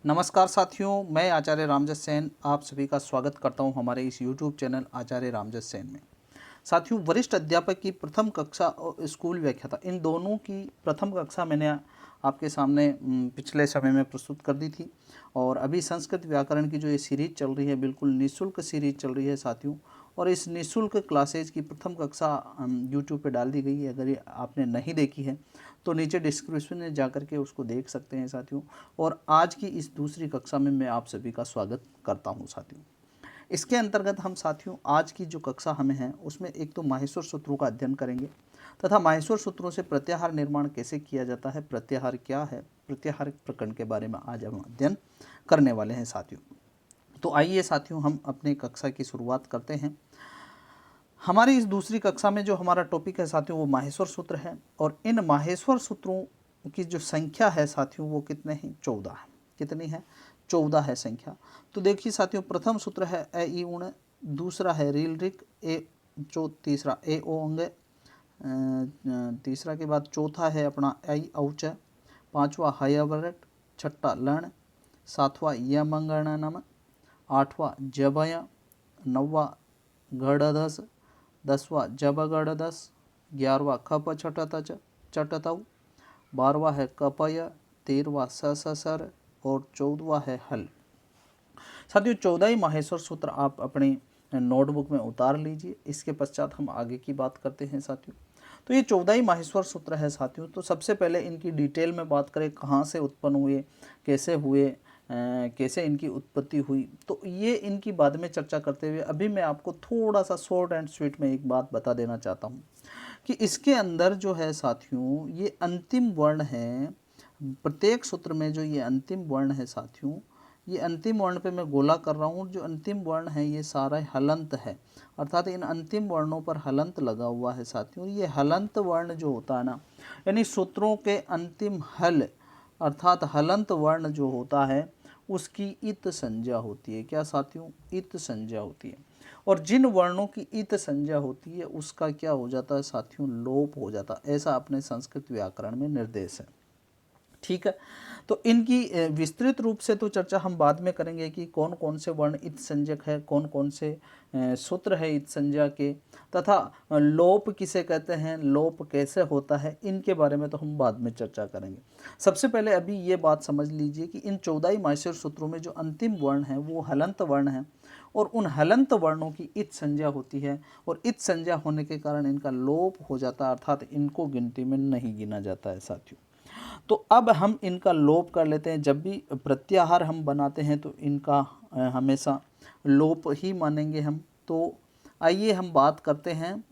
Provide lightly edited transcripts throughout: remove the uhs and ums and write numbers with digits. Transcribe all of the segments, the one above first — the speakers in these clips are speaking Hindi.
नमस्कार साथियों, मैं आचार्य रामजस सेन आप सभी का स्वागत करता हूं हमारे इस YouTube चैनल आचार्य रामजस सेन में। साथियों, वरिष्ठ अध्यापक की प्रथम कक्षा और स्कूल व्याख्याता, इन दोनों की प्रथम कक्षा मैंने आपके सामने पिछले समय में प्रस्तुत कर दी थी। और अभी संस्कृत व्याकरण की जो ये सीरीज चल रही है, बिल्कुल निःशुल्क सीरीज चल रही है साथियों। और इस निःशुल्क क्लासेज की प्रथम कक्षा यूट्यूब पे डाल दी गई है। अगर ये आपने नहीं देखी है तो नीचे डिस्क्रिप्शन में जा कर के उसको देख सकते हैं साथियों। और आज की इस दूसरी कक्षा में मैं आप सभी का स्वागत करता हूं साथियों। इसके अंतर्गत हम साथियों आज की जो कक्षा हमें है उसमें एक तो माहेश्वर सूत्रों का अध्ययन करेंगे तथा माहेश्वर सूत्रों से प्रत्याहार निर्माण कैसे किया जाता है, प्रत्याहार क्या है, प्रत्याहार प्रकरण के बारे में आज हम अध्ययन करने वाले हैं साथियों। तो आइए साथियों, हम अपने कक्षा की शुरुआत करते हैं। हमारी इस दूसरी कक्षा में जो हमारा टॉपिक है साथियों वो माहेश्वर सूत्र है। और इन माहेश्वर सूत्रों की जो संख्या है साथियों वो कितने हैं? 14 है। कितनी है? 14 है संख्या। तो देखिए साथियों, प्रथम सूत्र है ए ई उण, दूसरा है रील रिक ए, जो तीसरा ए ओ अंग, तीसरा के बाद चौथा है अपना आई औच, पांचवा हयवरट, छठा लण, सातवां यमंगणनम, आठवां जबय, नौवा गढ़धस, 10वां जबगढ़दस, 11वां खप चटतव, 12वां है कपय, 13वां ससर और 14वां है हल। साथियों, 14 ही माहेश्वर सूत्र आप अपनी नोटबुक में उतार लीजिए। इसके पश्चात हम आगे की बात करते हैं साथियों। तो ये 14 ही माहेश्वर सूत्र है साथियों। तो सबसे पहले इनकी डिटेल में बात करें, कहाँ से उत्पन्न हुए, कैसे हुए, कैसे इनकी उत्पत्ति हुई, तो ये इनकी बाद में चर्चा करते हुए अभी मैं आपको थोड़ा सा शॉर्ट एंड स्वीट में एक बात बता देना चाहता हूँ कि इसके अंदर जो है साथियों ये अंतिम वर्ण है। प्रत्येक सूत्र में जो ये अंतिम वर्ण है साथियों, ये अंतिम वर्ण पे मैं गोला कर रहा हूँ। जो अंतिम वर्ण है ये सारा हलंत है, अर्थात इन अंतिम वर्णों पर हलंत लगा हुआ है साथियों। ये हलंत वर्ण जो होता है ना, यानी सूत्रों के अंतिम हल अर्थात हलंत वर्ण जो होता है उसकी इत संज्ञा होती है। क्या साथियों? इत संज्ञा होती है। और जिन वर्णों की इत संज्ञा होती है उसका क्या हो जाता है साथियों? लोप हो जाता है। ऐसा अपने संस्कृत व्याकरण में निर्देश है। ठीक है, तो इनकी विस्तृत रूप से तो चर्चा हम बाद में करेंगे कि कौन कौन से वर्ण इत संज्ञक है, कौन कौन से सूत्र है इत संज्ञा के, तथा लोप किसे कहते हैं, लोप कैसे होता है, इनके बारे में तो हम बाद में चर्चा करेंगे। सबसे पहले अभी ये बात समझ लीजिए कि इन 14 ही माहेश्वर सूत्रों में जो अंतिम वर्ण है वो हलंत वर्ण है। और उन हलंत वर्णों की इत संज्ञा होती है और इत संज्ञा होने के कारण इनका लोप हो जाता है, अर्थात इनको गिनती में नहीं गिना जाता है साथियों। तो अब हम इनका लोप कर लेते हैं। जब भी प्रत्याहार हम बनाते हैं तो इनका हमेशा लोप ही मानेंगे हम। तो आइए हम बात करते हैं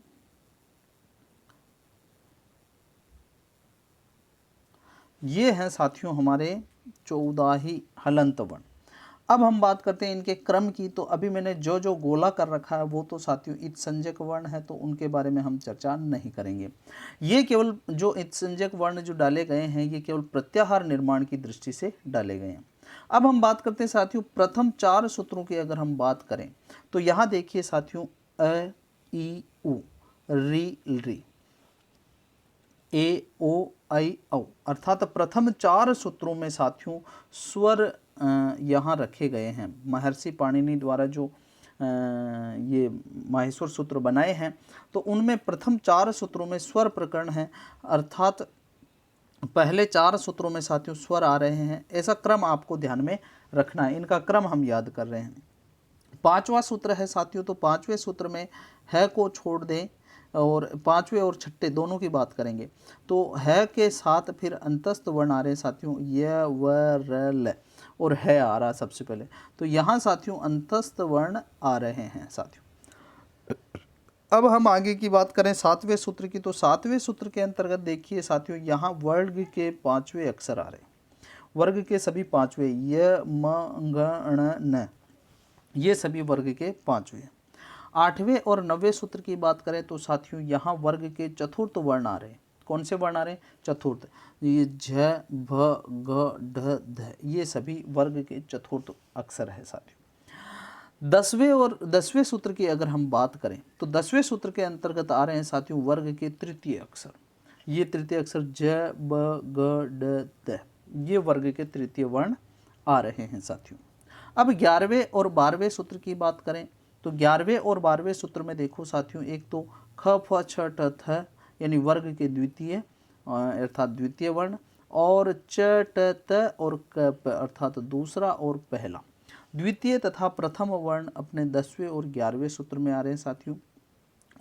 ये हैं साथियों हमारे 14 ही हलंत वर्ण। अब हम बात करते हैं इनके क्रम की। तो अभी मैंने जो जो गोला कर रखा है वो तो साथियों इत संज्ञक वर्ण है, तो उनके बारे में हम चर्चा नहीं करेंगे। ये केवल जो इत संज्ञक वर्ण जो डाले गए हैं ये केवल प्रत्याहार निर्माण की दृष्टि से डाले गए हैं। अब हम बात करते हैं साथियों प्रथम 4 सूत्रों की। अगर हम बात करें तो यहाँ देखिए साथियों, अ ई उ, री री, ए ओ आई औ, अर्थात प्रथम 4 सूत्रों में साथियों स्वर यहाँ रखे गए हैं। महर्षि पाणिनि द्वारा जो ये माहेश्वर सूत्र बनाए हैं तो उनमें प्रथम 4 सूत्रों में स्वर प्रकरण है, अर्थात पहले 4 सूत्रों में साथियों स्वर आ रहे हैं। ऐसा क्रम आपको ध्यान में रखना है, इनका क्रम हम याद कर रहे हैं। 5वां सूत्र है साथियों, तो 5वें सूत्र में है को छोड़ दें और 5वें और छठे दोनों की बात करेंगे। तो है के साथ फिर अंतस्थ वर्ण आ रहे हैं साथियों, य व र ल, और है आ रहा सबसे पहले। तो यहाँ साथियों अंतस्थ वर्ण आ रहे हैं साथियों। अब हम आगे की बात करें 7वें सूत्र की। तो 7वें सूत्र के अंतर्गत देखिए साथियों यहाँ वर्ग के 5वें अक्षर आ रहे हैं। वर्ग के सभी 5वें, य म ग ण न, ये सभी वर्ग के 5वें। 8वें और 9वें सूत्र की बात करें तो साथियों यहाँ वर्ग के चतुर्थ वर्ण आ रहे हैं। कौन से वर्ण आ रहे हैं? चतुर्थ। ये झ भ घ ढ ध, ये सभी वर्ग के चतुर्थ अक्षर है साथियों। 10वें और 10वें सूत्र की अगर हम बात करें तो 10वें सूत्र के अंतर्गत आ रहे हैं साथियों वर्ग के तृतीय अक्षर। ये तृतीय अक्षर ज ब ग ड द, ये वर्ग के तृतीय वर्ण आ रहे हैं साथियों। अब 11वें और 12वें सूत्र की बात करें तो 11वें और 12वें सूत्र में देखो साथियों, एक तो ख फ छ ट थ यानी वर्ग के द्वितीय अर्थात द्वितीय वर्ण, और च ट त और क प अर्थात दूसरा और पहला। द्वितीय तथा प्रथम वर्ण अपने 10वें और 11वें सूत्र में आ रहे हैं साथियों।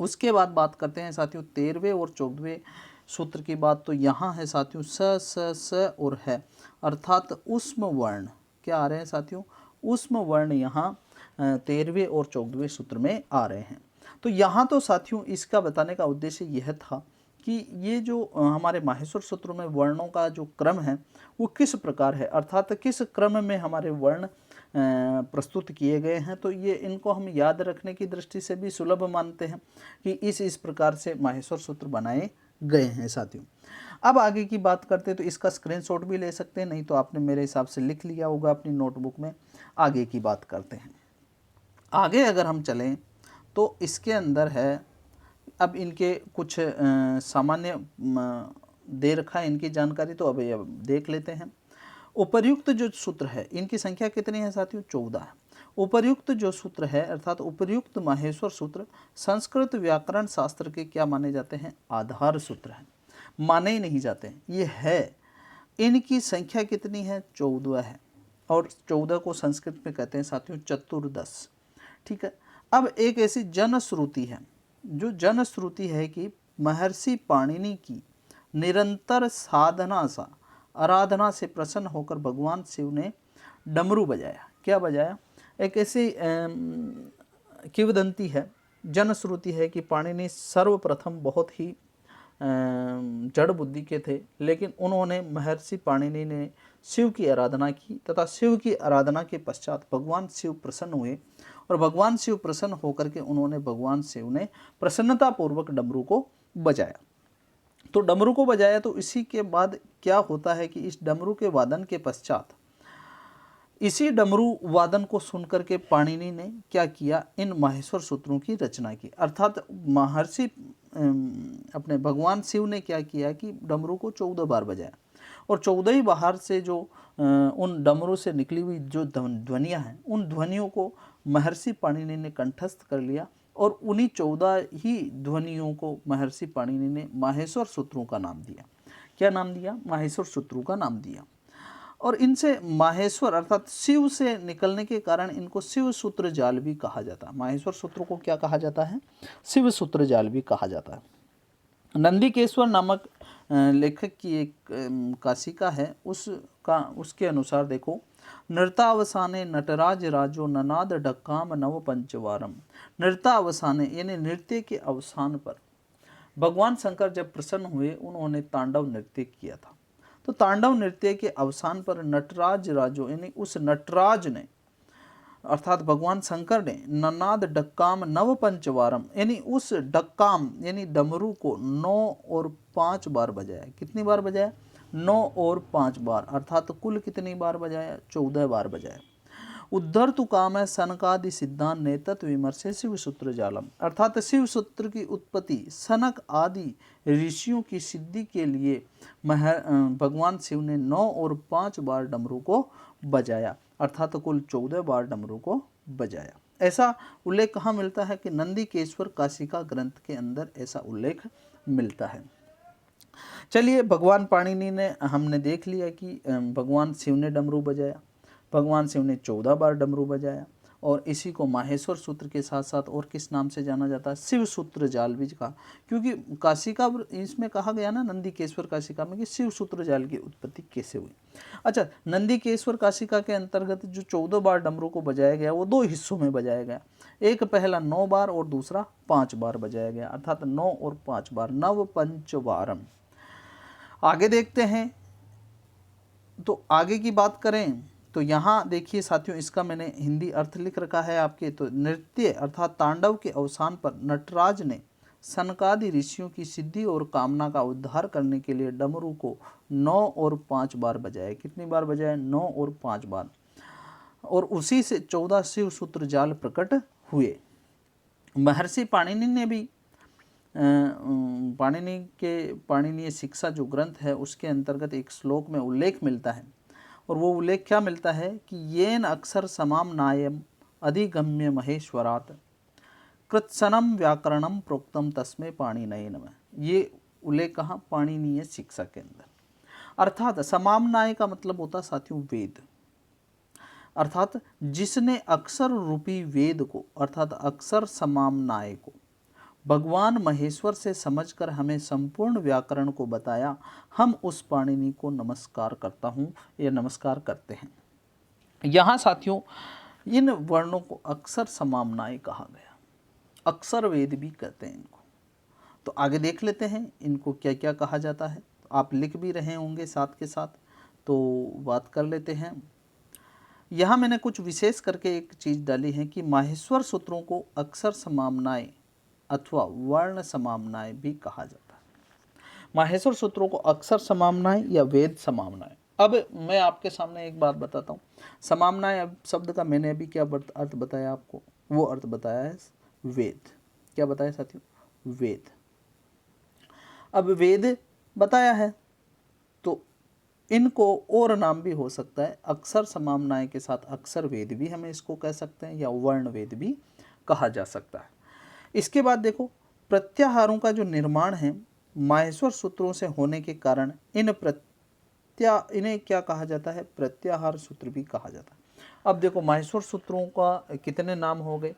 उसके बाद बात करते हैं साथियों 13वें और 14वें सूत्र की बात, तो यहाँ है साथियों स स स और है अर्थात उष्म वर्ण। क्या आ रहे हैं साथियों? उष्म वर्ण यहाँ 13वें और 14वें सूत्र में आ रहे हैं। तो यहाँ तो साथियों इसका बताने का उद्देश्य यह था कि ये जो हमारे माहेश्वर सूत्रों में वर्णों का जो क्रम है वो किस प्रकार है, अर्थात किस क्रम में हमारे वर्ण प्रस्तुत किए गए हैं। तो ये इनको हम याद रखने की दृष्टि से भी सुलभ मानते हैं कि इस प्रकार से माहेश्वर सूत्र बनाए गए हैं साथियों। अब आगे की बात करते हैं तो इसका स्क्रीनशॉट भी ले सकते हैं, नहीं तो आपने मेरे हिसाब से लिख लिया होगा अपनी नोटबुक में। आगे की बात करते हैं। आगे अगर हम चलें तो इसके अंदर है, अब इनके कुछ सामान्य दे रखा है इनकी जानकारी, तो अब देख लेते हैं। उपर्युक्त जो सूत्र है इनकी संख्या कितनी है साथियों? 14 है। उपर्युक्त जो सूत्र है अर्थात उपर्युक्त माहेश्वर सूत्र संस्कृत व्याकरण शास्त्र के क्या माने जाते हैं? आधार सूत्र है, माने ही नहीं जाते, ये है। इनकी संख्या कितनी है? 14 है, और 14 को संस्कृत में कहते हैं साथियों चतुर्दश। ठीक है। अब एक ऐसी जनश्रुति है, जो जनश्रुति है कि महर्षि पाणिनि की निरंतर साधना सा आराधना से प्रसन्न होकर भगवान शिव ने डमरू बजाया। क्या बजाया? एक ऐसी किंवदंती है, जनश्रुति है कि पाणिनि सर्वप्रथम बहुत ही जड़ बुद्धि के थे, लेकिन उन्होंने महर्षि पाणिनि ने शिव की आराधना की तथा शिव की आराधना के पश्चात भगवान शिव प्रसन्न हुए, और भगवान शिव प्रसन्न होकर के उन्होंने भगवान शिव ने प्रसन्नतापूर्वक डमरू को बजाया। तो डमरू को बजाया, तो इसी के बाद क्या होता है कि इस डमरू के वादन के पश्चात इसी डमरू वादन को सुनकर के पाणिनि ने क्या किया? इन माहेश्वर सूत्रों की रचना की। अर्थात महर्षि अपने भगवान शिव ने क्या किया कि डमरू को 14 बार बजाया, और 14 ही बाहर से जो उन डमरू से निकली हुई जो ध्वनियाँ हैं उन ध्वनियों को महर्षि पाणिनि ने कंठस्थ कर लिया, और उन्हीं 14 ही ध्वनियों को महर्षि पाणिनि ने माहेश्वर सूत्रों का नाम दिया। क्या नाम दिया? माहेश्वर सूत्रों का नाम दिया। और इनसे माहेश्वर अर्थात शिव से निकलने के कारण इनको शिव सूत्र जाल भी कहा जाता है। माहेश्वर सूत्रों को क्या कहा जाता है? शिव सूत्र जाल भी कहा जाता है। नंदिकेश्वर नामक लेखक की एक काशिका है, उसके अनुसार देखो, नृतावसाने नटराज राजो ननाद ढक्काम नव पंचवारम। नृतावसाने यानी नृत्य के अवसान पर भगवान शंकर जब प्रसन्न हुए उन्होंने तांडव नृत्य किया था। तो तांडव नृत्य के अवसान पर नटराज राजो यानी उस नटराज ने अर्थात भगवान शंकर ने ननाद डक्काम नव पंचवारम यानी उस डक्काम यानी डमरू को 9 और 5 बार बजाया। कितनी बार बजाया? 9 और 5 बार, अर्थात कुल कितनी बार बजाया? 14 बार बजाया। उद्धर तु काम है सनकादि सिद्धांत ने तत्व विमर्शे शिव सूत्र जालम। अर्थात शिव सूत्र की उत्पत्ति सनक आदि ऋषियों की सिद्धि के लिए भगवान शिव ने 9 और 5 बार डमरू को बजाया, अर्थात कुल 14 बार डमरू को बजाया। ऐसा उल्लेख कहाँ मिलता है? कि नंदिकेश्वर काशिका ग्रंथ के अंदर ऐसा उल्लेख मिलता है। चलिए, भगवान पाणिनि ने हमने देख लिया कि भगवान शिव ने डमरू बजाया, भगवान शिव ने 14 बार डमरू बजाया, और इसी को माहेश्वर सूत्र के साथ साथ और किस नाम से जाना जाता है? शिव सूत्र जाल भी का, क्योंकि काशिका इसमें कहा गया ना नंदिकेश्वर काशिका में कि शिव सूत्र जाल की उत्पत्ति कैसे हुई। अच्छा, नंदिकेश्वर काशिका के अंतर्गत जो 14 बार डमरू को बजाया गया वो 2 हिस्सों में बजाया गया। एक पहला 9 बार और दूसरा 5 बार बजाया गया, अर्थात 9 और 5 बार, नव पंचवारम। आगे देखते हैं, तो आगे की बात करें तो यहाँ देखिए साथियों, इसका मैंने हिंदी अर्थ लिख रखा है आपके। तो नृत्य अर्थात तांडव के अवसान पर नटराज ने सनकादि ऋषियों की सिद्धि और कामना का उद्धार करने के लिए डमरू को 9 और 5 बार बजाया। कितनी बार बजाया? 9 और 5 बार, और उसी से 14 शिव सूत्र जाल प्रकट हुए। महर्षि पाणिनि ने भी पाणिनीय शिक्षा जो ग्रंथ है उसके अंतर्गत एक श्लोक में उल्लेख मिलता है, और वो उल्लेख क्या मिलता है कि येन अक्षर समाम नायम अधिगम्य महेश्वरात कृत्सनम व्याकरणम प्रोक्तम तस्मे पाणिनये नमः। ये उल्लेख कहाँ? पाणिनीय शिक्षा के अंदर। अर्थात समामनाय का मतलब होता साथियों वेद, अर्थात जिसने अक्षर रूपी वेद को अर्थात अक्षर समामनाय को भगवान महेश्वर से समझकर हमें संपूर्ण व्याकरण को बताया, हम उस पाणिनि को नमस्कार करता हूँ या नमस्कार करते हैं। यहाँ साथियों इन वर्णों को अक्षर समामनाय कहा गया, अक्षर वेद भी कहते हैं इनको। तो आगे देख लेते हैं इनको क्या क्या कहा जाता है। आप लिख भी रहे होंगे साथ के साथ, तो बात कर लेते हैं। यहाँ मैंने कुछ विशेष करके एक चीज़ डाली है कि माहेश्वर सूत्रों को अक्षर समामनाय अथवा वर्ण समामनाय भी कहा जाता है। माहेश्वर सूत्रों को अक्षर समामनाय या वेद समामनाय। अब मैं आपके सामने एक बात बताता हूँ। समामनाय शब्द का मैंने अभी क्या अर्थ बताया आपको, वो अर्थ बताया है वेद। क्या बताया साथियों? वेद। अब वेद बताया है तो इनको और नाम भी हो सकता है। अक्षर समामनाय के साथ अक्षर वेद भी हमें इसको कह सकते हैं या वर्ण वेद भी कहा जा सकता है। इसके बाद देखो प्रत्याहारों का जो निर्माण है माहेश्वर सूत्रों से होने के कारण इन्हें क्या कहा जाता है? प्रत्याहार सूत्र भी कहा जाता है। अब देखो माहेश्वर सूत्रों का कितने नाम हो गए?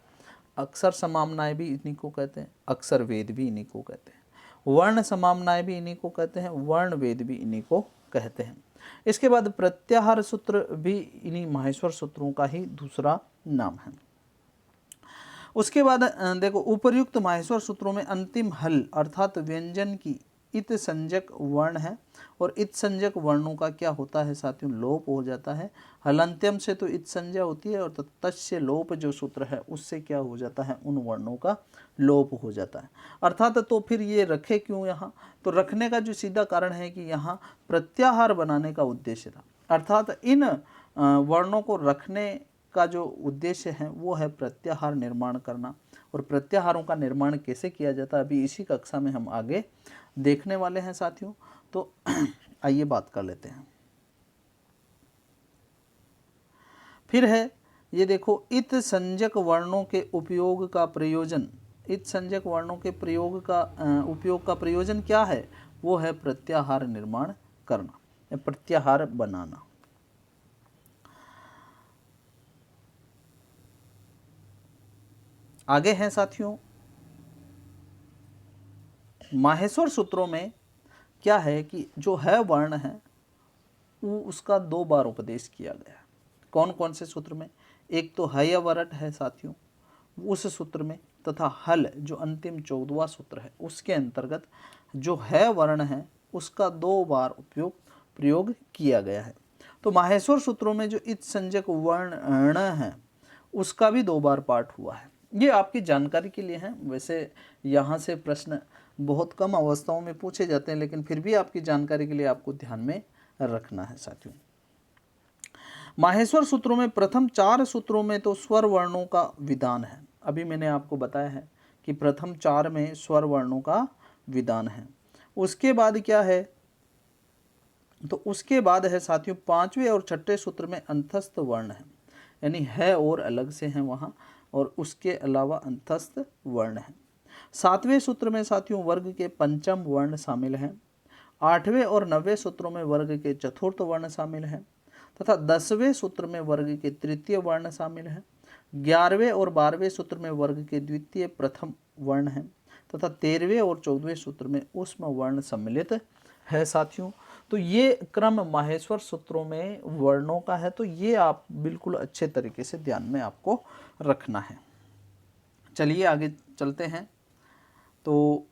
अक्षर समामनाय भी इन्हीं को कहते हैं, अक्षर वेद भी इन्हीं को कहते हैं, वर्ण समामनाय भी इन्हीं को कहते हैं, वर्ण वेद भी इन्हीं को कहते हैं। इसके बाद प्रत्याहार सूत्र भी इन्हीं माहेश्वर सूत्रों का ही दूसरा नाम है। उसके बाद देखो उपर्युक्त माहेश्वर सूत्रों में अंतिम हल अर्थात व्यंजन की इत संज्ञक वर्ण है और इत संज्ञक वर्णों का क्या होता है साथियों? लोप हो जाता है। हलंत्यम से तो इत संज्ञा होती है और तस्य लोप जो सूत्र है उससे क्या हो जाता है? उन वर्णों का लोप हो जाता है। अर्थात तो फिर ये रखे क्यों यहाँ? तो रखने का जो सीधा कारण है कि यहाँ प्रत्याहार बनाने का उद्देश्य था। अर्थात इन वर्णों को रखने का जो उद्देश्य है वो है प्रत्याहार निर्माण करना। और प्रत्याहारों का निर्माण कैसे किया जाता है अभी इसी कक्षा में हम आगे देखने वाले हैं साथियों। तो आइए बात कर लेते हैं। फिर है ये देखो इत संज्ञक वर्णों के उपयोग का प्रयोजन। इत संज्ञक वर्णों के उपयोग का प्रयोजन क्या है? वो है प्रत्याहार निर्माण करना या प्रत्याहार बनाना। आगे हैं साथियों माहेश्वर सूत्रों में क्या है कि जो है वर्ण है वो उसका 2 बार उपदेश किया गया। कौन कौन से सूत्र में? एक तो हयवरट है साथियों उस सूत्र में, तथा हल जो अंतिम 14वां सूत्र है उसके अंतर्गत जो है वर्ण है उसका 2 बार प्रयोग किया गया है। तो माहेश्वर सूत्रों में जो इत संज्ञक वर्ण है उसका भी 2 बार पाठ हुआ है। ये आपकी जानकारी के लिए है। वैसे यहाँ से प्रश्न बहुत कम अवस्थाओं में पूछे जाते हैं लेकिन फिर भी आपकी जानकारी के लिए आपको ध्यान में रखना है साथियों। माहेश्वर सूत्रों में प्रथम 4 सूत्रों में तो स्वर वर्णों का विधान है। अभी मैंने आपको बताया है कि प्रथम 4 में स्वर वर्णों का विधान है। उसके बाद क्या है? तो उसके बाद है साथियों 5वें और 6ठे सूत्र में अंतस्थ वर्ण है, यानी है और अलग से हैं वहाँ, और उसके अलावा अंतस्थ वर्ण है। 7वें सूत्र में साथियों वर्ग के पंचम वर्ण शामिल हैं। 8वें और 9वें सूत्रों में वर्ग के चतुर्थ वर्ण शामिल हैं तथा 10वें सूत्र में वर्ग के तृतीय वर्ण शामिल हैं। 11वें और 12वें सूत्र में वर्ग के द्वितीय प्रथम वर्ण हैं तथा 13वें और 14वें सूत्र में ऊष्म वर्ण सम्मिलित है साथियों। तो ये क्रम माहेश्वर सूत्रों में वर्णों का है, तो ये आप बिल्कुल अच्छे तरीके से ध्यान में आपको रखना है। चलिए आगे चलते हैं। तो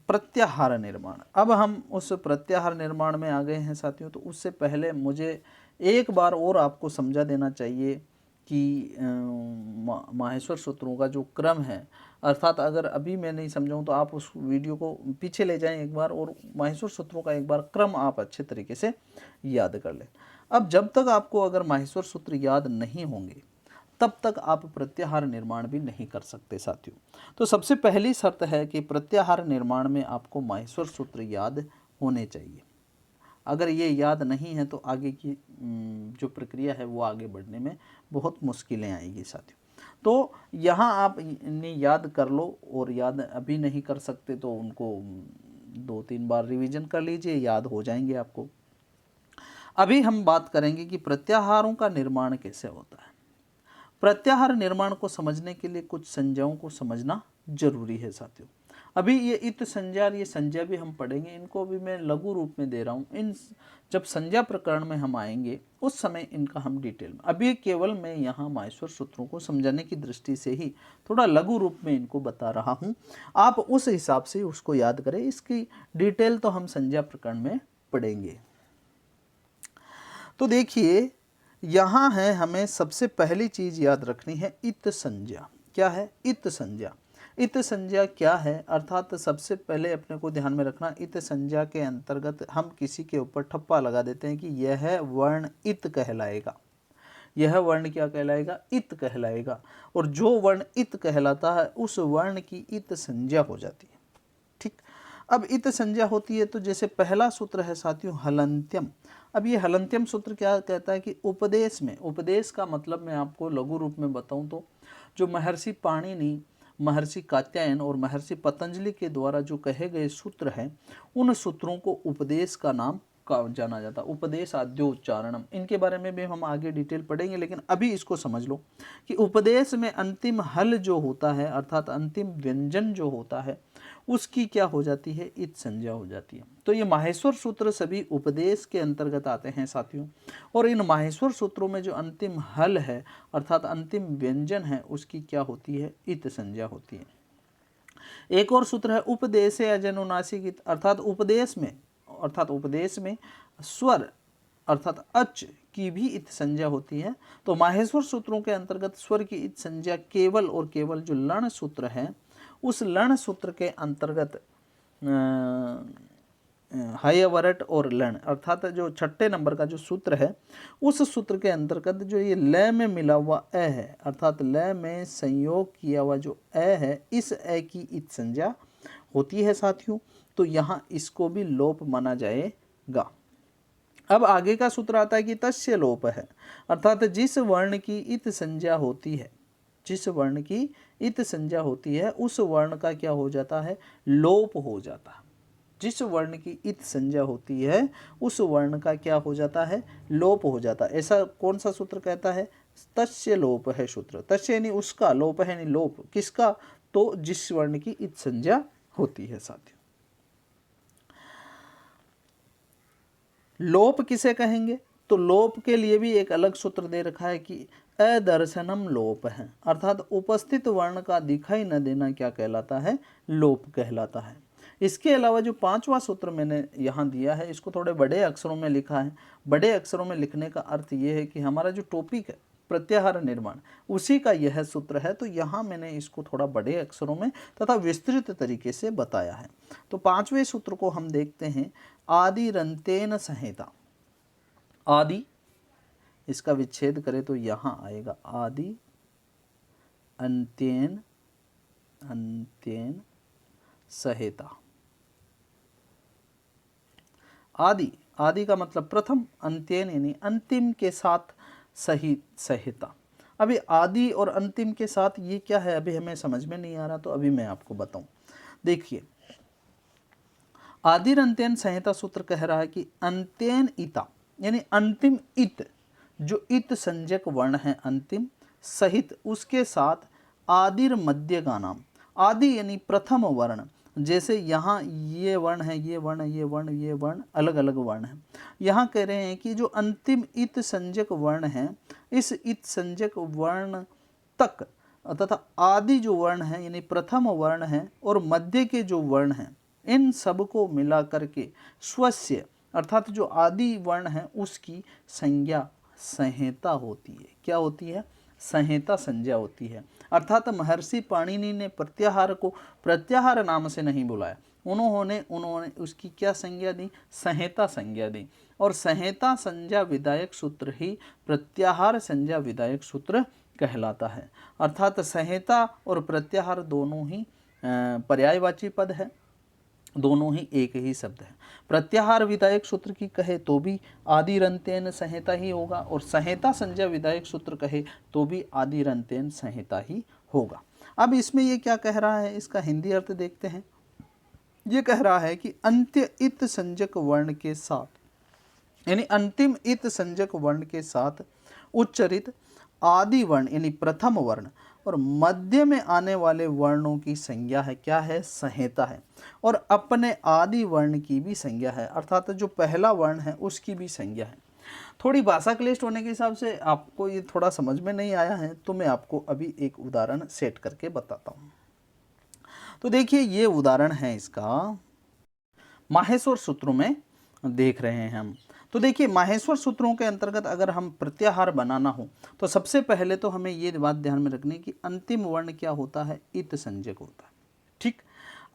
प्रत्याहार निर्माण, अब हम उस प्रत्याहार निर्माण में आ गए हैं साथियों। तो उससे पहले मुझे एक बार और आपको समझा देना चाहिए कि माहेश्वर सूत्रों का जो क्रम है, अर्थात अगर अभी मैं नहीं समझाऊं तो आप उस वीडियो को पीछे ले जाएं एक बार और माहेश्वर सूत्रों का एक बार क्रम आप अच्छे तरीके से याद कर लें। अब जब तक आपको अगर माहेश्वर सूत्र याद नहीं होंगे तब तक आप प्रत्याहार निर्माण भी नहीं कर सकते साथियों। तो सबसे पहली शर्त है कि प्रत्याहार निर्माण में आपको माहेश्वर सूत्र याद होने चाहिए। अगर ये याद नहीं है तो आगे की जो प्रक्रिया है वो आगे बढ़ने में बहुत मुश्किलें आएगी साथियों। तो यहाँ आप इन्हें याद कर लो, और याद अभी नहीं कर सकते तो उनको 2-3 बार रिवीजन कर लीजिए, याद हो जाएंगे आपको। अभी हम बात करेंगे कि प्रत्याहारों का निर्माण कैसे होता है। प्रत्याहार निर्माण को समझने के लिए कुछ संज्ञाओं को समझना जरूरी है साथियों। अभी ये इत संज्ञा और ये संज्ञा भी हम पढ़ेंगे, इनको भी मैं लघु रूप में दे रहा हूँ। इन जब संज्ञा प्रकरण में हम आएंगे उस समय इनका हम डिटेल में, अभी केवल मैं यहाँ माहेश्वर सूत्रों को समझाने की दृष्टि से ही थोड़ा लघु रूप में इनको बता रहा हूँ। आप उस हिसाब से उसको याद करें, इसकी डिटेल तो हम संज्ञा प्रकरण में पढ़ेंगे। तो देखिए यहाँ है, हमें सबसे पहली चीज याद रखनी है इत संज्ञा। क्या है इत संज्ञा? इत संज्ञा क्या है? अर्थात सबसे पहले अपने को ध्यान में रखना, इत संज्ञा के अंतर्गत हम किसी के ऊपर ठप्पा लगा देते हैं कि यह वर्ण इत कहलाएगा। यह वर्ण क्या कहलाएगा? इत कहलाएगा। और जो वर्ण इत कहलाता है उस वर्ण की इत संज्ञा हो जाती है। ठीक, अब इत संज्ञा होती है तो जैसे पहला सूत्र है साथियों हलंत्यम। अब ये हलंत्यम सूत्र क्या कहता है कि उपदेश में, उपदेश का मतलब मैं आपको लघु रूप में बताऊं तो जो महर्षि पाणिनि, महर्षि कात्यायन और महर्षि पतंजलि के द्वारा जो कहे गए सूत्र हैं, उन सूत्रों को उपदेश का नाम का जाना जाता है। उपदेश आद्योच्चारणम, इनके बारे में भी हम आगे डिटेल पढ़ेंगे, लेकिन अभी इसको समझ लो कि उपदेश में अंतिम हल जो होता है अर्थात अंतिम व्यंजन जो होता है उसकी क्या हो जाती है? इत संज्ञा हो जाती है। तो ये माहेश्वर सूत्र सभी उपदेश के अंतर्गत आते हैं साथियों, और इन माहेश्वर सूत्रों में जो अंतिम हल है अर्थात अंतिम व्यंजन है उसकी क्या होती है? इत संज्ञा होती है। एक और सूत्र है उपदेश अजनुनासिक, अर्थात उपदेश में स्वर अर्थात अच की भी इत संज्ञा होती है। तो माहेश्वर सूत्रों के अंतर्गत स्वर की इत संज्ञा केवल और केवल जो लण सूत्र है उस लण सूत्र के अंतर्गत हयवरट और लण अर्थात जो छठे नंबर का जो सूत्र है उस सूत्र के अंतर्गत जो ये लय में मिला हुआ अ है अर्थात लय में संयोग किया हुआ जो अ है, इस अ की इत संज्ञा होती है साथियों। तो यहाँ इसको भी लोप माना जाएगा। अब आगे का सूत्र आता है कि तस्य लोप है, अर्थात जिस वर्ण की इत संज्ञा होती है, जिस वर्ण की इत संज्ञा होती है उस वर्ण का क्या हो जाता है? लोप हो जाता है। जिस वर्ण की इत संज्ञा होती है उस वर्ण का क्या हो जाता है? लोप हो जाता है। ऐसा कौन सा सूत्र कहता है? तस्य लोप है सूत्र। तस्य यानी उसका, लोप है यानी लोप किसका? तो जिस वर्ण की इत संज्ञा होती है साथियों। लोप किसे कहेंगे? तो लोप के लिए भी एक अलग सूत्र दे रखा है कि अदर्शनम लोप है, अर्थात उपस्थित वर्ण का दिखाई न देना क्या कहलाता है? लोप कहलाता है। इसके अलावा जो पांचवा सूत्र मैंने यहाँ दिया है इसको थोड़े बड़े अक्षरों में लिखा है। बड़े अक्षरों में लिखने का अर्थ ये है कि हमारा जो टॉपिक है प्रत्याहार निर्माण उसी का यह सूत्र है, तो यहाँ मैंने इसको थोड़ा बड़े अक्षरों में तथा विस्तृत तरीके से बताया है। तो पांचवें सूत्र को हम देखते हैं, आदि रंतेन संहिता। आदि इसका विच्छेद करें तो यहाँ आएगा आदि अंत्येन संहिता। आदि, आदि का मतलब प्रथम, अंत्येन यानी अंतिम के साथ संहिता। अभी आदि और अंतिम के साथ ये क्या है अभी हमें समझ में नहीं आ रहा, तो अभी मैं आपको बताऊं। देखिए आदिर अंत्यन संहिता सूत्र कह रहा है कि अंत्यन इता यानी अंतिम इत, जो इत संज्ञक वर्ण है अंतिम सहित उसके साथ आदिर मध्य का नाम। आदि यानी प्रथम वर्ण, जैसे यहाँ ये वर्ण है, ये वर्ण, ये वर्ण, ये वर्ण, अलग अलग वर्ण है। यहाँ कह रहे हैं कि जो अंतिम इत संज्ञक वर्ण है इस इत संज्ञक वर्ण तक तथा आदि जो वर्ण है यानी प्रथम वर्ण है और मध्य के जो वर्ण हैं इन सब को मिला करके स्वस्य अर्थात जो आदि वर्ण है उसकी संज्ञा संहिता होती है। क्या होती है? संहिता संज्ञा होती है। अर्थात महर्षि पाणिनि ने प्रत्याहार को प्रत्याहार नाम से नहीं बुलाया, उन्होंने उसकी क्या संज्ञा दी? संहिता संज्ञा दी। और संहिता संज्ञा विधायक सूत्र ही प्रत्याहार संज्ञा विधायक सूत्र कहलाता है। अर्थात संहिता और प्रत्याहार दोनों ही पर्यायवाची पद है दोनों ही एक ही शब्द है। प्रत्याहार विधायक सूत्र की कहे तो भी आदिरंत्येन संहिता ही होगा, और संहिता संज्ञा विधायक सूत्र कहे तो भी आदिरंत्येन संहिता ही होगा। अब इसमें ये क्या कह रहा है, इसका हिंदी अर्थ देखते हैं। ये कह रहा है कि अंत्य इत संज्ञक वर्ण के साथ, यानी अंतिम इत संज्ञक वर्ण के साथ उच्चरित आदि वर्ण यानी प्रथम वर्ण और मध्य में आने वाले वर्णों की संज्ञा है क्या है, संहिता है, और अपने आदि वर्ण की भी संज्ञा है, अर्थात जो पहला वर्ण है उसकी भी संज्ञा है। थोड़ी भाषा क्लिष्ट होने के हिसाब से आपको ये थोड़ा समझ में नहीं आया है, तो मैं आपको अभी एक उदाहरण सेट करके बताता हूँ। तो देखिए ये उदाहरण है इसका, माहेश्वर सूत्रों में देख रहे हैं हम। तो देखिए माहेश्वर सूत्रों के अंतर्गत अगर हम प्रत्याहार बनाना हो तो सबसे पहले तो हमें ये बात ध्यान में रखनी कि अंतिम वर्ण क्या होता है, इत संज्ञक होता है। ठीक,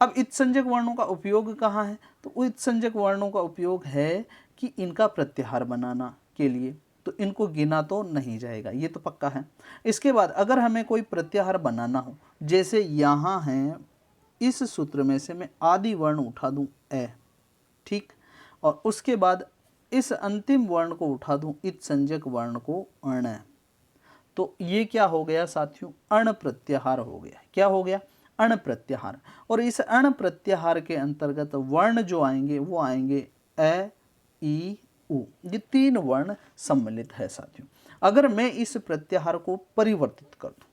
अब इत संज्ञक वर्णों का उपयोग कहाँ है, तो इत संज्ञक वर्णों का उपयोग है कि इनका प्रत्याहार बनाना के लिए, तो इनको गिना तो नहीं जाएगा, ये तो पक्का है। इसके बाद अगर हमें कोई प्रत्याहार बनाना हो, जैसे यहाँ है, इस सूत्र में से मैं आदि वर्ण उठा दूं ए, ठीक, और उसके बाद इस अंतिम वर्ण को उठा दूं इत संज्ञक वर्ण को अण, तो ये क्या हो गया साथियों, अण प्रत्याहार हो गया। क्या हो गया, अण प्रत्याहार। और इस अण प्रत्याहार के अंतर्गत वर्ण जो आएंगे वो आएंगे ए, ई, उ, ये तीन वर्ण सम्मिलित है साथियों। अगर मैं इस प्रत्याहार को परिवर्तित कर दूं,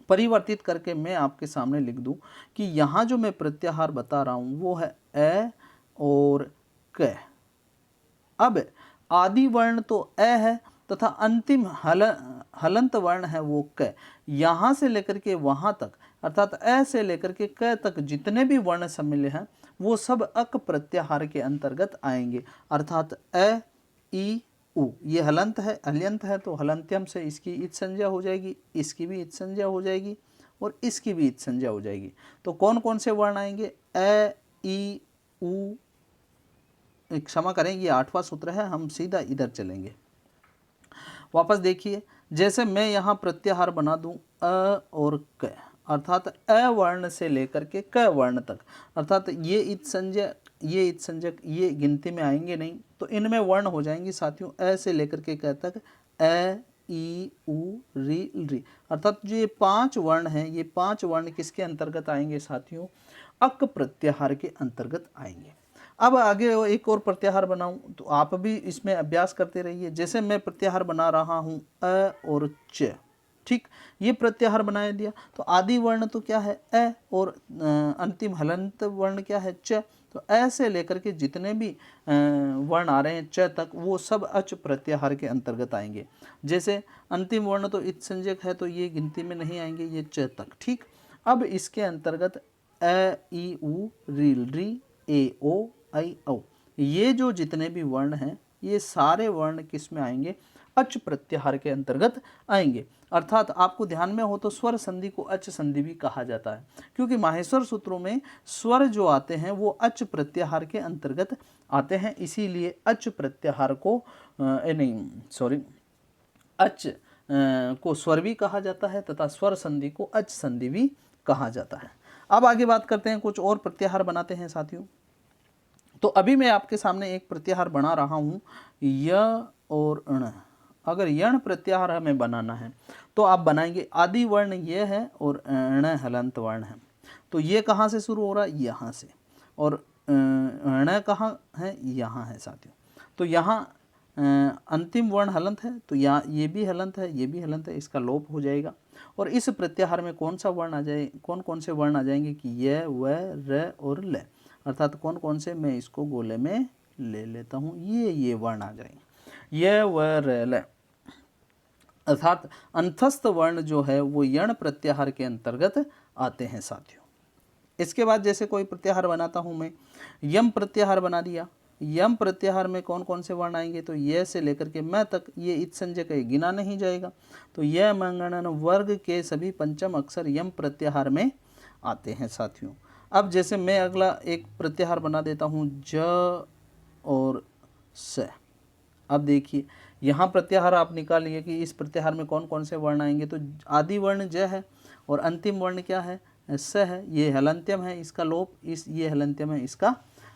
परिवर्तित करके मैं आपके सामने लिख दूं कि यहाँ जो मैं प्रत्याहार बता रहा हूँ वो है ए और क। अब आदि वर्ण तो ए है तथा अंतिम हलंत वर्ण है वो क। यहाँ से लेकर के वहाँ तक, अर्थात ए से लेकर के क तक जितने भी वर्ण सम्मिलित हैं वो सब अक प्रत्याहार के अंतर्गत आएंगे, अर्थात ए, ई, उ। ये हलंत है, हल्यंत है, तो हलंत्यम से इसकी इत संज्ञा हो जाएगी, इसकी भी इत संज्ञा हो जाएगी और इसकी भी इत संज्ञा हो जाएगी। तो कौन कौन से वर्ण आएंगे, ए, ई, उ, क्षमा करें ये 8वां सूत्र है, हम सीधा इधर चलेंगे। वापस देखिए, जैसे मैं यहाँ प्रत्याहार बना दूं अ और क, अर्थात अ वर्ण से लेकर के क वर्ण तक, अर्थात ये इत संज्ञक, ये इत संज्ञक, ये गिनती में आएंगे नहीं, तो इनमें वर्ण हो जाएंगी साथियों अ से लेकर के क तक, ए, ई, उ, री, री, अर्थात जो ये 5 वर्ण हैं, ये 5 वर्ण किसके अंतर्गत आएंगे साथियों, अक प्रत्याहार के अंतर्गत आएंगे। अब आगे एक और प्रत्याहार बनाऊं, तो आप भी इसमें अभ्यास करते रहिए। जैसे मैं प्रत्याहार बना रहा हूं अ और च, ठीक, ये प्रत्याहार बनाया दिया, तो आदि वर्ण तो क्या है ए और अंतिम हलंत वर्ण क्या है च, तो ए से लेकर के जितने भी वर्ण आ रहे हैं च तक वो सब अच प्रत्याहार के अंतर्गत आएंगे। जैसे अंतिम वर्ण तो इत संज्ञक है तो ये गिनती में नहीं आएंगे, ये च तक, ठीक। अब इसके अंतर्गत ए, ई, उ, री, री, ए, ओ, आई, औ, ये जो जितने भी वर्ण हैं ये सारे वर्ण किस में आएंगे, अच प्रत्याहार के अंतर्गत आएंगे। अर्थात आपको ध्यान में हो तो स्वर संधि को अच संधि भी कहा जाता है, क्योंकि माहेश्वर सूत्रों में स्वर जो आते हैं वो अच प्रत्याहार के अंतर्गत आते हैं, इसीलिए अच प्रत्याहार को अच को स्वर भी कहा जाता है तथा स्वर संधि को अच संधि भी कहा जाता है। अब आगे बात करते हैं, कुछ और प्रत्याहार बनाते हैं साथियों। तो अभी मैं आपके सामने एक प्रत्याहार बना रहा हूँ य और ण। अगर यण प्रत्याहार हमें बनाना है तो आप बनाएंगे, आदि वर्ण ये है और ण हलंत वर्ण है, तो ये कहाँ से शुरू हो रहा है, यहाँ से, और ण कहाँ है, यहाँ है साथियों। तो यहाँ अंतिम वर्ण हलंत है, तो यहाँ ये भी हलंत है, ये भी हलंत है, इसका लोप हो जाएगा। और इस प्रत्याहार में कौन सा वर्ण आ जाए, कौन कौन से वर्ण आ जाएंगे कि य, व, र और ल, अर्थात कौन कौन से, मैं इसको गोले में ले लेता हूँ, ये वर्ण आ जाएंगे, य, व, र, ल, अर्थात अंतस्थ वर्ण जो है वो यण प्रत्याहार के अंतर्गत आते हैं साथियों। इसके बाद जैसे कोई प्रत्याहार बनाता हूँ मैं, यम प्रत्याहार बना दिया। यम प्रत्याहार में कौन कौन से वर्ण आएंगे, तो ये से लेकर के मैं तक, ये इत संज्ञक है, गिना नहीं जाएगा, तो यह मंगणन वर्ग के सभी पंचम अक्षर यम प्रत्याहार में आते हैं साथियों। अब जैसे मैं अगला एक प्रत्याहार बना देता हूँ ज और स। अब देखिए यहाँ प्रत्याहार आप निकालिए कि इस प्रत्याहार में कौन कौन से वर्ण आएंगे, तो आदि वर्ण ज है और अंतिम वर्ण क्या है, स है, ये हलंत्यम है इसका लोप, ये हलंत्यम है इसका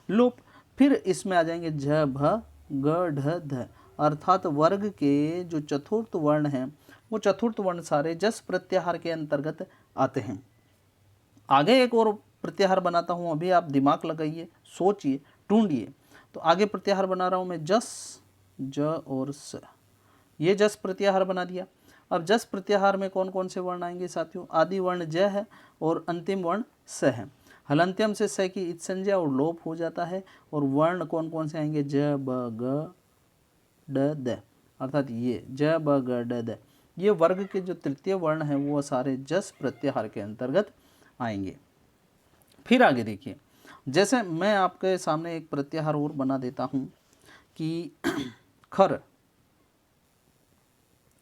लोप। फिर इसमें आ जाएंगे झ भ ग ढ ध, अर्थात वर्ग के जो चतुर्थ वर्ण हैं वो चतुर्थ वर्ण सारे जस प्रत्याहार के अंतर्गत आते हैं। आगे एक और प्रत्याहार बनाता हूँ, अभी आप दिमाग लगाइए, सोचिए, ढूंढिए। तो आगे प्रत्याहार बना रहा हूँ मैं, जस, ज और स, ये जस प्रत्याहार बना दिया। अब जस प्रत्याहार में कौन कौन से वर्ण आएंगे साथियों? आदि वर्ण ज है और अंतिम वर्ण स है। हलंत्यम से स की इत्संज्ञा और लोप हो जाता है। और वर्ण कौन कौन से आएंगे? ज ब ग ड द, अर्थात ये ज ब ग ड द, ये वर्ग के जो तृतीय वर्ण हैं वो सारे जस प्रत्याहार के अंतर्गत आएंगे। फिर आगे देखिए, जैसे मैं आपके सामने एक प्रत्याहार और बना देता हूं कि खर,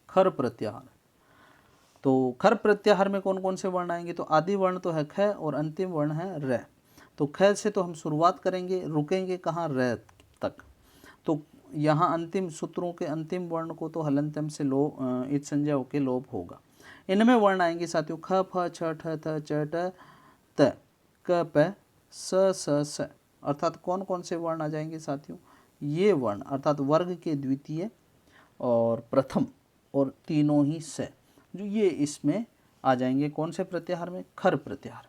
खर प्रत्याहार। तो खर प्रत्याहार में कौन कौन से वर्ण आएंगे? तो आदि वर्ण तो है ख और अंतिम वर्ण है र। तो ख से तो हम शुरुआत करेंगे, रुकेंगे कहाँ? र तक। तो यहाँ अंतिम सूत्रों के अंतिम वर्ण को तो हलंत्यम से इत संज्ञा होके लोप होगा। इनमें वर्ण आएंगे साथियों ख फ छ ठ थ च ट त क प स स स, अर्थात कौन कौन से वर्ण आ जाएंगे साथियों? ये वर्ण, अर्थात वर्ग के द्वितीय और प्रथम और तीनों ही स, जो ये इसमें आ जाएंगे कौन से प्रत्याहार में? खर प्रत्याहार।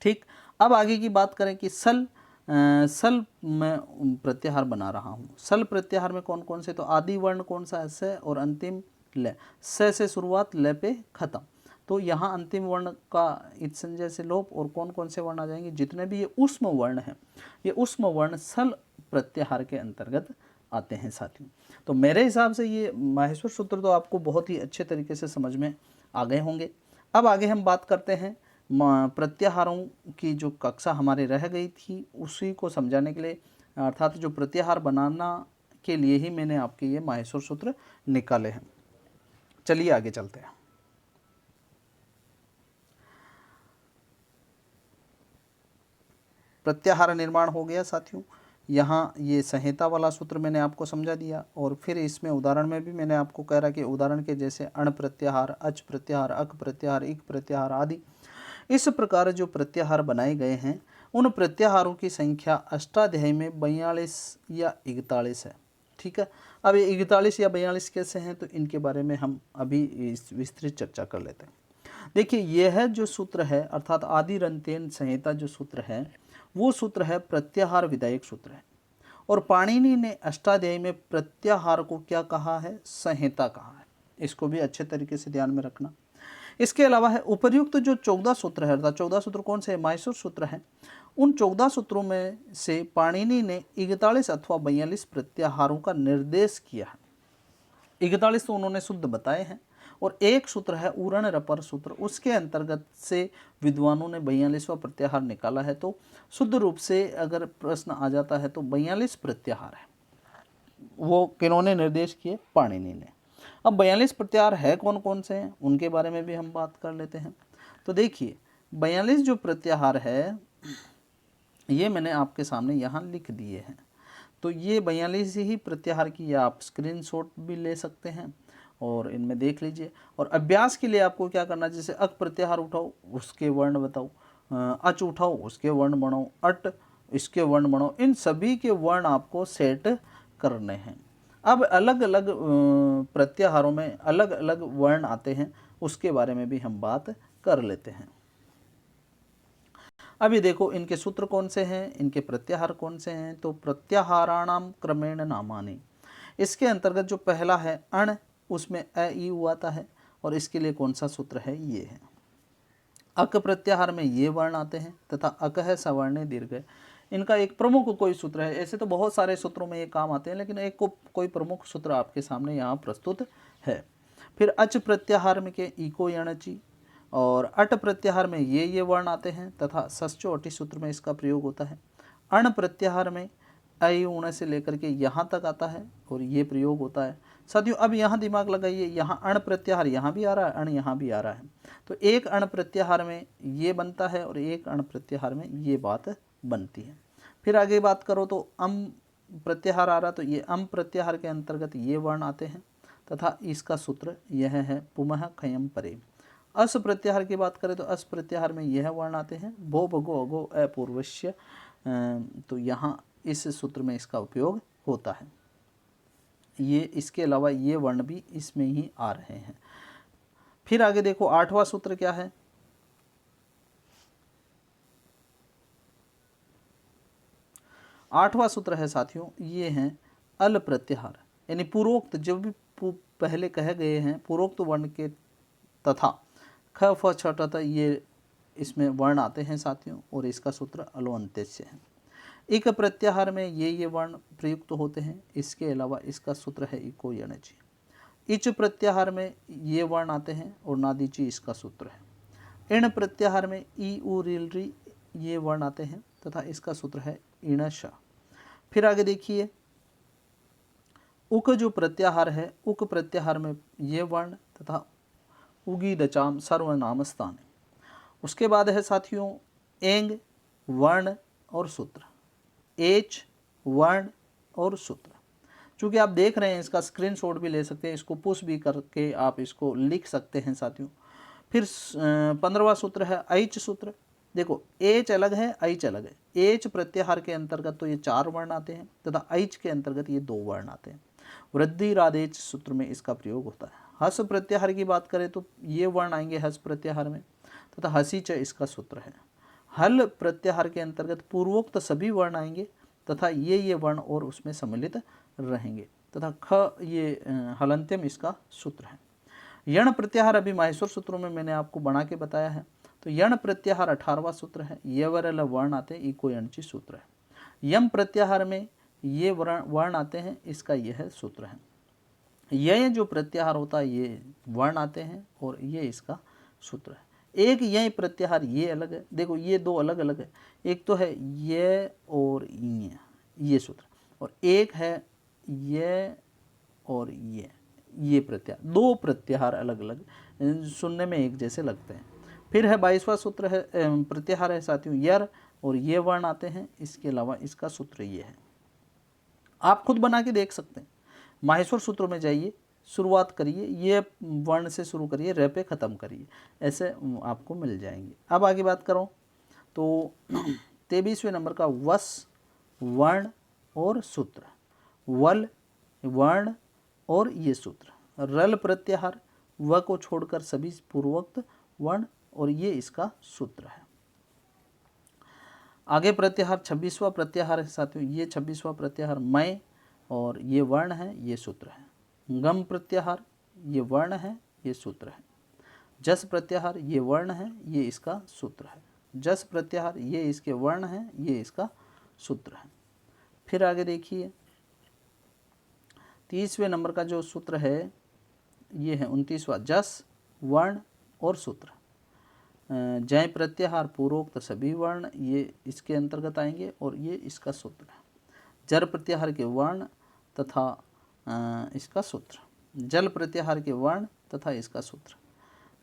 ठीक, अब आगे की बात करें कि सल में प्रत्याहार बना रहा हूँ। सल प्रत्याहार में कौन कौन से? तो आदि वर्ण कौन सा है? स और अंतिम ल, स से शुरुआत, ल पे खत्म। तो यहाँ अंतिम वर्ण का इत संज्ञा से लोप और कौन कौन से वर्ण आ जाएंगे? जितने भी ये उष्म वर्ण हैं, ये उष्म वर्ण सल प्रत्याहार के अंतर्गत आते हैं साथियों। तो मेरे हिसाब से ये माहेश्वर सूत्र तो आपको बहुत ही अच्छे तरीके से समझ में आ गए होंगे। अब आगे हम बात करते हैं प्रत्याहारों की जो कक्षा हमारे रह गई थी उसी को समझाने के लिए, अर्थात जो प्रत्याहार बनाना के लिए ही मैंने आपके ये माहेश्वर सूत्र निकाले हैं। चलिए आगे चलते हैं। प्रत्याहार निर्माण हो गया साथियों। यहाँ ये संहिता वाला सूत्र मैंने आपको समझा दिया और फिर इसमें उदाहरण में भी मैंने आपको कह रहा कि उदाहरण के जैसे अण प्रत्याहार, अच प्रत्याहार, अक प्रत्याहार, इक प्रत्याहार आदि, इस प्रकार जो प्रत्याहार बनाए गए हैं उन प्रत्याहारों की संख्या अष्टाध्यायी में 42 या 41 है। ठीक है, अब ये 41 या 42 कैसे हैं तो इनके बारे में हम अभी विस्तृत चर्चा कर लेते हैं। देखिए यह जो सूत्र है अर्थात आदि रंतेन संहिता जो सूत्र है वो सूत्र है प्रत्याहार विधायक सूत्र है। और पाणिनि ने अष्टाध्यायी में प्रत्याहार को क्या कहा है? संहिता कहा है। इसको भी अच्छे तरीके से ध्यान में रखना। इसके अलावा है उपर्युक्त जो 14 सूत्र है, अर्थात 14 सूत्र कौन से? माहेश्वर सूत्र हैं। उन 14 सूत्रों में से पाणिनि ने 41 अथवा 42 प्रत्याहारों का निर्देश किया है। 41 तो उन्होंने शुद्ध बताए हैं और एक सूत्र है उरण रपर सूत्र, उसके अंतर्गत से विद्वानों ने 42वां प्रत्याहार निकाला है। तो शुद्ध रूप से अगर प्रश्न आ जाता है तो 42 प्रत्याहार है, वो किन्होंने निर्देश किए? पाणिनि ने। अब 42 प्रत्याहार है कौन कौन से हैं उनके बारे में भी हम बात कर लेते हैं। तो देखिए 42 जो प्रत्याहार है ये मैंने आपके सामने यहाँ लिख दिए हैं। तो ये 42 ही प्रत्याहार की आप स्क्रीनशॉट भी ले सकते हैं और इनमें देख लीजिए। और अभ्यास के लिए आपको क्या करना है, जैसे अक प्रत्याहार उठाओ उसके वर्ण बताओ, अच उठाओ उसके वर्ण बनाओ, अट इसके वर्ण बनाओ, इन सभी के वर्ण आपको सेट करने हैं। अब अलग अलग प्रत्याहारों में अलग अलग वर्ण आते हैं, उसके बारे में भी हम बात कर लेते हैं। अभी देखो इनके सूत्र कौन से हैं, इनके प्रत्याहार कौन से हैं। तो प्रत्याहाराणाम क्रमेण नामानि, इसके अंतर्गत जो पहला है अण, उसमें अ ई उ आता है और इसके लिए कौन सा सूत्र है? ये है। अक प्रत्याहार में ये वर्ण आते हैं तथा अक है सवर्ण दीर्घ, इनका एक प्रमुख कोई सूत्र है। ऐसे तो बहुत सारे सूत्रों में ये काम आते हैं लेकिन एक को कोई प्रमुख सूत्र आपके सामने यहाँ प्रस्तुत है। फिर अच प्रत्याहार में के इको यणची और अट प्रत्याहार में ये वर्ण आते हैं तथा सश्चो अटी सूत्र में इसका प्रयोग होता है। अण प्रत्याहार में अय उण से लेकर के यहाँ तक आता है और ये प्रयोग होता है। साथियों अब यहाँ दिमाग लगाइए, यहाँ अण प्रत्याहार यहाँ भी आ रहा है, अण यहाँ भी आ रहा है। तो एक अण प्रत्याहार में ये बनता है और एक अण प्रत्याहार में ये बात बनती है। फिर आगे बात करो तो अम प्रत्याहार आ रहा, तो ये अम प्रत्याहार के अंतर्गत ये वर्ण आते हैं तथा इसका सूत्र यह है पुमः खयम परे, अस प्रत्याहार की बात करें तो अस प्रत्याहार में यह वर्ण आते हैं भो भगो अगो अपूर्वश्य, तो यहाँ इस सूत्र में इसका उपयोग होता है। ये इसके अलावा ये वर्ण भी इसमें ही आ रहे हैं। फिर आगे देखो 8वां सूत्र क्या है। 8वां सूत्र है साथियों, ये हैं अल प्रत्याहार, यानी पूर्वोक्त जो भी पहले कहे गए हैं पूर्वोक्त वर्ण के तथा ख फ छ ट त ये इसमें वर्ण आते हैं साथियों, और इसका सूत्र अलो अंत्यस्य है। इक प्रत्याहार में ये वर्ण प्रयुक्त होते हैं, इसके अलावा इसका सूत्र है इको यणची। इच प्रत्याहार में ये वर्ण आते हैं और नादीची इसका सूत्र है। इण प्रत्याहार में ई उ रील री ये वर्ण आते हैं तथा इसका सूत्र है इणश। फिर आगे देखिए उक जो प्रत्याहार है, उक प्रत्याहार में ये वर्ण तथा उगी डचाम सर्वनाम स्थान। उसके बाद है साथियों एंग वर्ण और सूत्र, एच वर्ण और सूत्र। चूँकि आप देख रहे हैं इसका स्क्रीनशॉट भी ले सकते हैं, इसको पुश भी करके आप इसको लिख सकते हैं साथियों। फिर 15वां सूत्र है ऐच सूत्र। देखो एच अलग है ऐच अलग है। एच प्रत्याहार के अंतर्गत तो ये 4 वर्ण आते हैं तथा ऐच के अंतर्गत ये 2 वर्ण आते हैं। वृद्धि राधेच सूत्र में इसका प्रयोग होता है। हस प्रत्याहार की बात करें तो ये वर्ण आएंगे हस प्रत्याहार में तथा हसी च इसका सूत्र है। हल प्रत्याहार के अंतर्गत पूर्वोक्त सभी वर्ण आएंगे तथा ये वर्ण और उसमें सम्मिलित रहेंगे तथा ख ये हलंत्यम इसका सूत्र है। यण प्रत्याहार अभी माहेश्वर सूत्रों में मैंने आपको बना के बताया है। तो यण प्रत्याहार 18वां सूत्र है, यवरल वर्ण आते हैं इको यणची सूत्र है। यम प्रत्याहार में ये वर्ण आते हैं, इसका यह सूत्र है। यह जो प्रत्याहार होता है ये वर्ण आते हैं और ये इसका सूत्र है। एक यह प्रत्याहार ये अलग है, देखो ये 2 अलग अलग है, एक तो है ये और ये सूत्र, और एक है ये और ये प्रत्याहार। 2 प्रत्याहार अलग अलग सुनने में एक जैसे लगते हैं। फिर है 22वां सूत्र है प्रत्याहार है साथियों यर, और ये वर्ण आते हैं, इसके अलावा इसका सूत्र ये है। आप खुद बना के देख सकते हैं। माहेश्वर सूत्रों में जाइए, शुरुआत करिए, ये वर्ण से शुरू करिए, र पे ख़त्म करिए, ऐसे आपको मिल जाएंगे। अब आगे बात करो तो 23वें नंबर का वस वर्ण और सूत्र, वल वर्ण और ये सूत्र। रल प्रत्याहार व को छोड़कर सभी पूर्वोक्त वर्ण और ये इसका सूत्र है। आगे प्रत्याहार 26वां प्रत्याहार है साथियों, ये 26वां प्रत्याहार मैं और ये वर्ण है, ये सूत्र है। गम प्रत्याहार ये वर्ण है, ये सूत्र है। जस प्रत्याहार ये वर्ण है, ये इसका सूत्र है। जस प्रत्याहार ये इसके वर्ण है, ये इसका सूत्र है। फिर आगे देखिए 30वें नंबर का जो सूत्र है ये है 29वां, जस वर्ण और सूत्र। जय प्रत्याहार पूर्वोक्त सभी वर्ण ये इसके अंतर्गत आएंगे और ये इसका सूत्र है। जर प्रत्याहार के वर्ण तथा इसका सूत्र, जल प्रत्याहार के वर्ण तथा इसका सूत्र,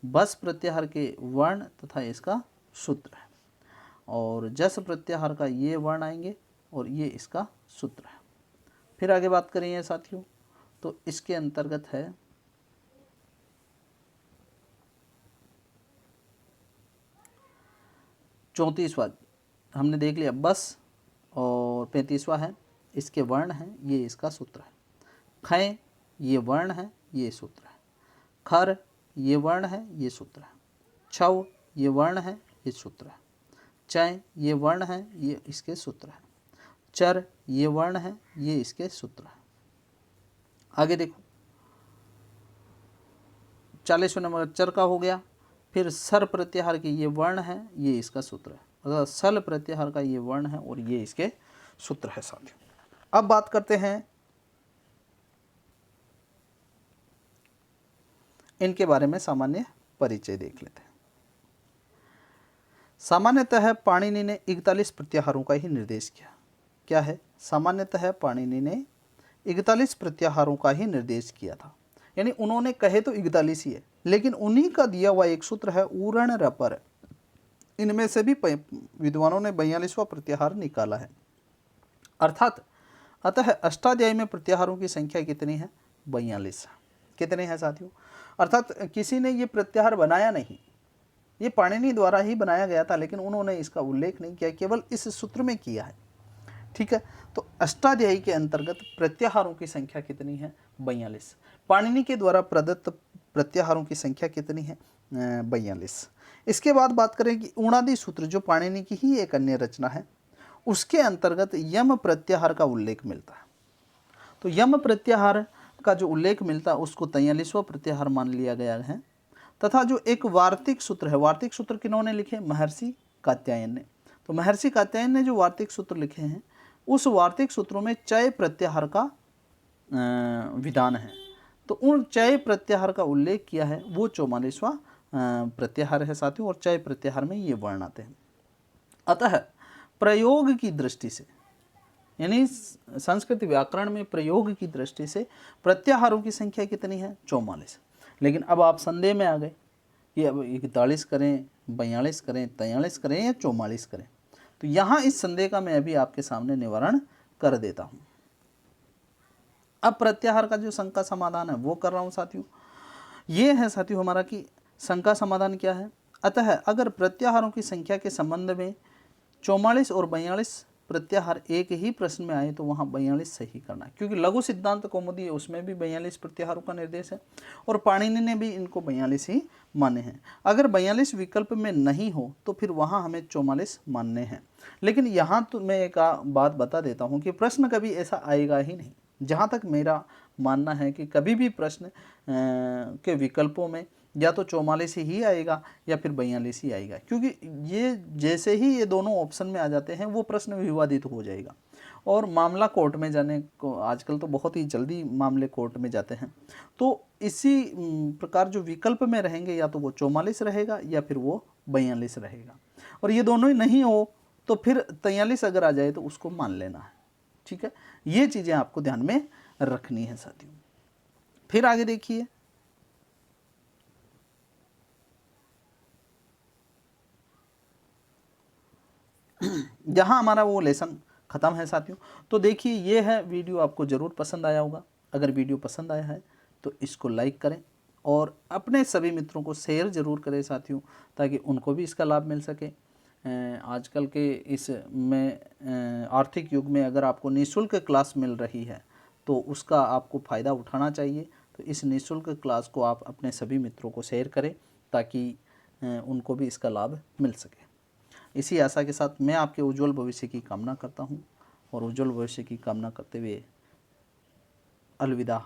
बस प्रत्याहार के वर्ण तथा इसका सूत्र है, और जस प्रत्याहार का ये वर्ण आएंगे और ये इसका सूत्र है। फिर आगे बात करेंगे साथियों तो इसके अंतर्गत है 34वां हमने देख लिया बस, और 35वां है इसके वर्ण हैं, ये इसका सूत्र है। खय ये वर्ण है, ये सूत्र है। खर ये वर्ण है, ये सूत्र है। छव ये वर्ण है, ये सूत्र है। चय ये वर्ण है, ये इसके सूत्र है। चर ये वर्ण है, ये इसके सूत्र है। आगे देखो 40वें नंबर चर का हो गया। फिर सर प्रत्याहार के ये वर्ण है, ये इसका सूत्र है। अर्थात सल प्रत्याहार का ये वर्ण है और ये इसके सूत्र है साथियों। अब बात करते हैं इनके बारे में, सामान्य परिचय देख लेते हैं। सामान्यतः पाणिनि ने 41 प्रत्याहारों का ही निर्देश किया। क्या है? सामान्यतः पाणिनि ने 41 प्रत्याहारों का ही निर्देश किया था, यानी उन्होंने कहे तो 41 ही है, लेकिन उन्हीं का दिया हुआ एक सूत्र है उरण रपर। इनमें से भी विद्वानों ने 42वां प्रत्याहार निकाला है। अर्थात अतः अष्टाध्यायी में प्रत्याहारों की संख्या कितनी है? 42। कितने हैं साथियों? अर्थात किसी ने ये प्रत्याहार बनाया नहीं, ये पाणिनि द्वारा ही बनाया गया था, लेकिन उन्होंने इसका उल्लेख नहीं किया, केवल इस सूत्र में किया है। ठीक है, तो अष्टाध्यायी के अंतर्गत प्रत्याहारों की संख्या कितनी है? 42। पाणिनि के द्वारा प्रदत्त प्रत्याहारों की संख्या कितनी है? 42। इसके बाद बात करें कि ऊणादि सूत्र, जो पाणिनि की ही एक अन्य रचना है, उसके अंतर्गत यम प्रत्याहार का उल्लेख मिलता है। तो यम प्रत्याहार का जो उल्लेख मिलता है उसको 43वां प्रत्याहार मान लिया गया है। तथा जो एक वार्तिक सूत्र है, वार्तिक सूत्र किन्होंने लिखे? महर्षि कात्यायन ने। तो महर्षि कात्यायन ने जो वार्तिक सूत्र लिखे हैं, उस वार्तिक सूत्रों में चय प्रत्याहार का विधान है। तो उन चय प्रत्याहार का उल्लेख किया है, वो 44वां प्रत्याहार है साथियों, और चय प्रत्याहार में ये वर्ण आते हैं। अतः प्रयोग की दृष्टि से, यानी संस्कृत व्याकरण में प्रयोग की दृष्टि से प्रत्याहारों की संख्या कितनी है? 44। लेकिन अब आप संदेह में आ गए कि अब 41 करें, 42 करें, 43 करें या 44 करें। तो यहाँ इस संदेह का मैं अभी आपके सामने निवारण कर देता हूँ। अब प्रत्याहार का जो शंका समाधान है वो कर रहा हूँ साथियों। ये है साथियों हमारा कि शंका समाधान क्या है? अतः अगर प्रत्याहारों की संख्या के संबंध में 44 और 42 प्रत्याहार एक ही प्रश्न में आए तो वहाँ 42 सही करना है, क्योंकि लघु सिद्धांत कौमुदी है उसमें भी 42 प्रत्याहारों का निर्देश है और पाणिनि ने भी इनको 42 ही माने हैं। अगर 42 विकल्प में नहीं हो तो फिर वहाँ हमें 44 मानने हैं। लेकिन यहाँ तो मैं एक बात बता देता हूँ कि प्रश्न कभी ऐसा आएगा ही नहीं। जहाँ तक मेरा मानना है कि कभी भी प्रश्न के विकल्पों में या तो 44 ही आएगा या फिर 42 ही आएगा, क्योंकि ये जैसे ही ये दोनों ऑप्शन में आ जाते हैं वो प्रश्न विवादित हो जाएगा और मामला कोर्ट में जाने को, आजकल तो बहुत ही जल्दी मामले कोर्ट में जाते हैं। तो इसी प्रकार जो विकल्प में रहेंगे या तो वो 44 रहेगा या फिर वो 42 रहेगा, और ये दोनों ही नहीं हो तो फिर 43 अगर आ जाए तो उसको मान लेना है। ठीक है, ये चीज़ें आपको ध्यान में रखनी है साथियों। फिर आगे देखिए, जहाँ हमारा वो लेसन ख़त्म है साथियों। तो देखिए ये है वीडियो, आपको ज़रूर पसंद आया होगा। अगर वीडियो पसंद आया है तो इसको लाइक करें और अपने सभी मित्रों को शेयर ज़रूर करें साथियों, ताकि उनको भी इसका लाभ मिल सके। आजकल के इस में आर्थिक युग में अगर आपको निःशुल्क क्लास मिल रही है तो उसका आपको फ़ायदा उठाना चाहिए। तो इस निःशुल्क क्लास को आप अपने सभी मित्रों को शेयर करें ताकि उनको भी इसका लाभ मिल सके। इसी आशा के साथ मैं आपके उज्जवल भविष्य की कामना करता हूँ और उज्जवल भविष्य की कामना करते हुए अलविदा,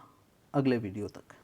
अगले वीडियो तक।